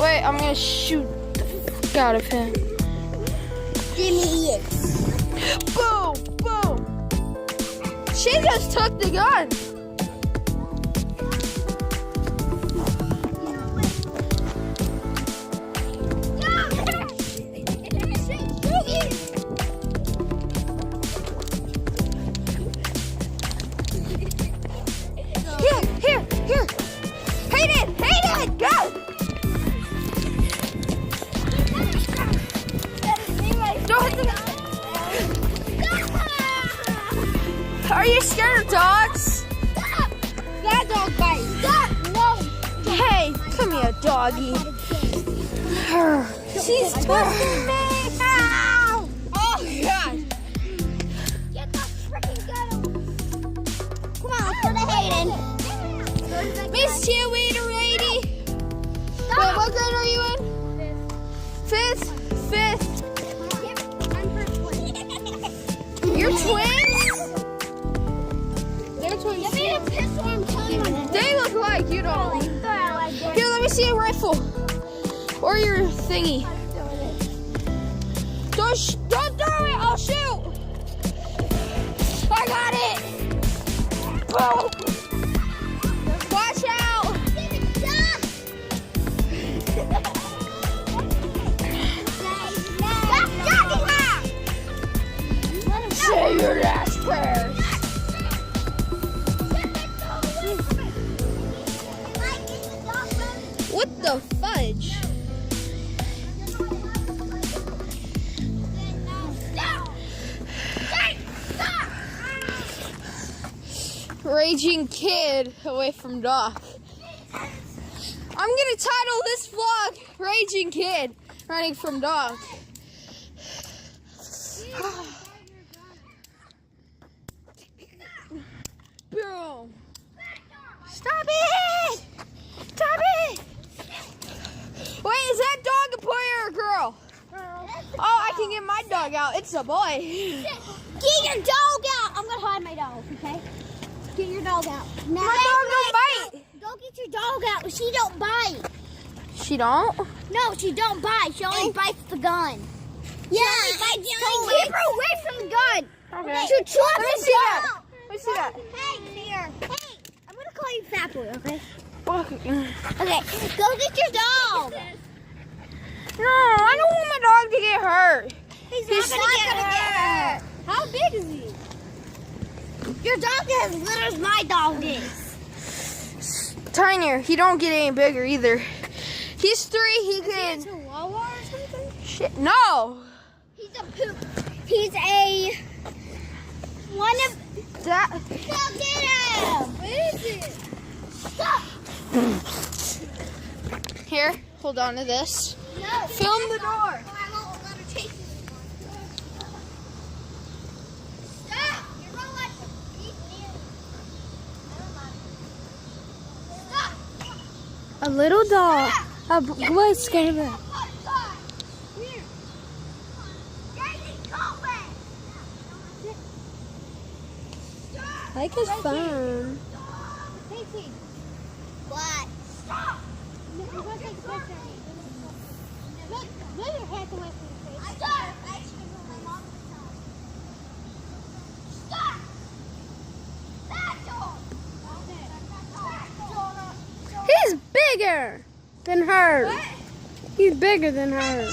Wait, I'm gonna shoot the fuck out of him. Jimmy it. Boom! Boom! She just took the gun. Here. Hayden, go! Don't hit the gun. Are you scared of dogs? Stop! That dog bites. Stop! No! Hey, come here, doggy. She's twisting me. Ow! Oh, God. Get the freaking gun. Come on, let's go to Hayden. Miss Cheerleader lady. Wait, what grade are you in? Fifth. I'm her twin. You're twins? They're twins. Give me a pistol. I'm telling you. They look like you don't. Here, let me see a rifle. Or your thingy. Don't throw it, I'll shoot. I got it. Boom. Watch out. Say your last prayers. What the fudge? Raging kid away from Doc. I'm gonna title this vlog Raging Kid Running from Doc. Boom. Stop it! Stop it! Wait, is that dog a boy or a girl? Oh, I can get my dog out. It's a boy. Get your dog out! I'm gonna hide my dog, okay? Get your dog out. Now, My dog don't bite. Go get your dog out. She don't bite. She don't? No, she don't bite. She only bites the gun. Yeah, keep her away from the gun. Okay. Let me see that. Let me see that. Hey, here. Hey, I'm gonna call you Fat Boy, okay? Okay. Okay, go get your dog. No, I don't want my dog to get hurt. He's not gonna get hurt. How big is he? Your dog is as little as my dog is. Tinier. He don't get any bigger either. He's 3. He can. Is he a Chihuahua or something? Shit. No. He's a poop. He's a one of. That. Go get him. What is it? Stop. Here. Hold on to this. No. Film the door. I won't let her chase you. Stop. You're gonna let her beat me. Stop. A little dog. A boy scared of it. Here. Daisy, go away. Stop. I like his phone. Daisy. What? Stop. Look your hands away from your face. Stop. Stop. That door. He's bigger than her. What? He's bigger than her.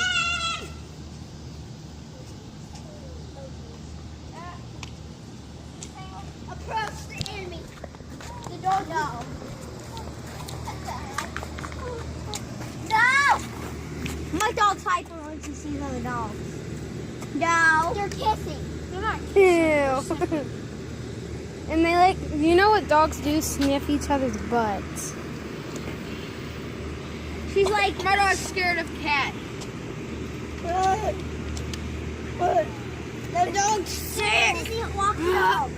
Approach the enemy. The door, no. No! My dog's hyper when she sees other dogs. No. They're kissing. They're not kissing. Ew. And they like, you know what dogs do? Sniff each other's butts. She's like, My dog's scared of cat. the dog's sick. Walk her out.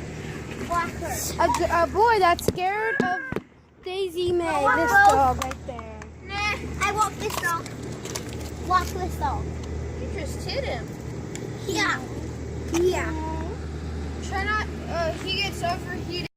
Walk her. A boy that's scared of Daisy May. Walk This both. dog right there. Nah, I walk this dog. Walk this dog. You just hit him. Yeah. Yeah. Try not, he gets overheated.